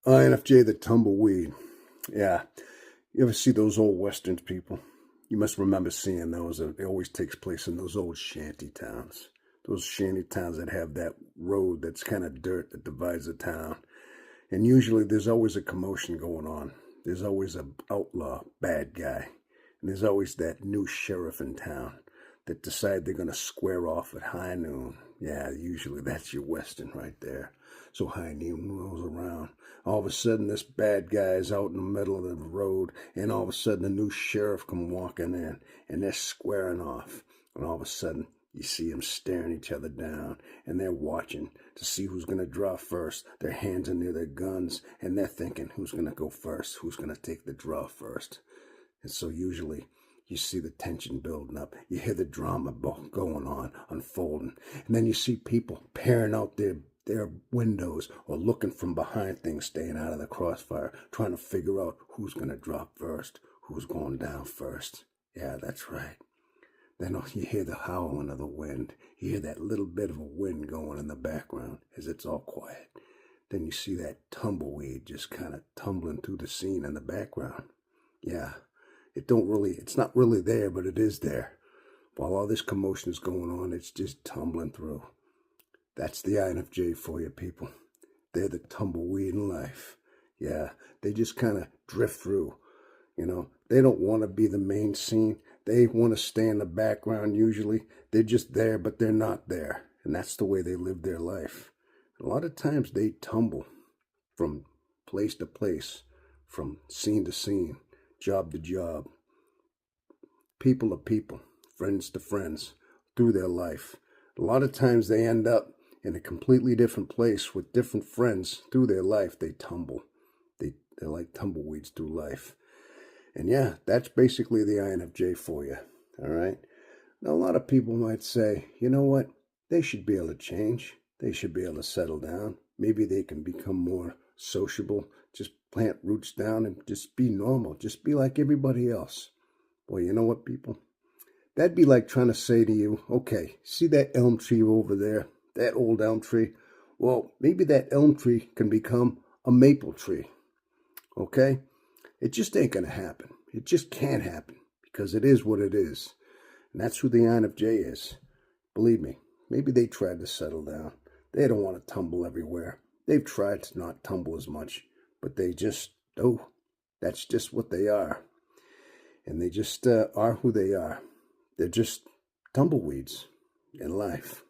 INFJ, the tumbleweed. Yeah. You ever see those old Westerns, people? You must remember seeing those. It always takes place in those old shanty towns. Those shanty towns that have that road that's kind of dirt that divides the town. And usually there's always a commotion going on. There's always an outlaw, bad guy. And there's always that new sheriff in town that decide they're going to square off at high noon. Yeah, usually that's your Western right there. So high noon rolls around. All of a sudden, this bad guy is out in the middle of the road, and all of a sudden, the new sheriff come walking in, and they're squaring off. And all of a sudden, you see them staring each other down, and they're watching to see who's going to draw first. Their hands are near their guns, and they're thinking who's going to go first, who's going to take the draw first. And so usually you see the tension building up. You hear the drama going on, unfolding. And then you see people peering out their windows or looking from behind things, staying out of the crossfire, trying to figure out who's going to drop first, who's going down first. Yeah, that's right. Then you hear the howling of the wind. You hear that little bit of a wind going in the background as it's all quiet. Then you see that tumbleweed just kind of tumbling through the scene in the background. Yeah, it's not really there, but it is there. While all this commotion is going on, it's just tumbling through. That's the INFJ for you, people. They're the tumbleweed in life. Yeah, they just kind of drift through. They don't want to be the main scene. They want to stay in the background usually. They're just there, but they're not there. And that's the way they live their life. A lot of times they tumble from place to place, from scene to scene, job to job, people to people, friends to friends, through their life. A lot of times they end up in a completely different place with different friends through their life. They tumble. They're like tumbleweeds through life. And yeah, that's basically the INFJ for you. All right. Now, a lot of people might say, you know what? They should be able to change. They should be able to settle down. Maybe they can become more sociable, just plant roots down and just be normal. Just be like everybody else. Well, you know what, people? That'd be like trying to say to you, okay, see that elm tree over there? That old elm tree? Well, maybe that elm tree can become a maple tree. Okay? It just ain't going to happen. It just can't happen because it is what it is. And that's who the INFJ is. Believe me, maybe they tried to settle down. They don't want to tumble everywhere. They've tried to not tumble as much, but they just, that's just what they are. And they just are who they are. They're just tumbleweeds in life.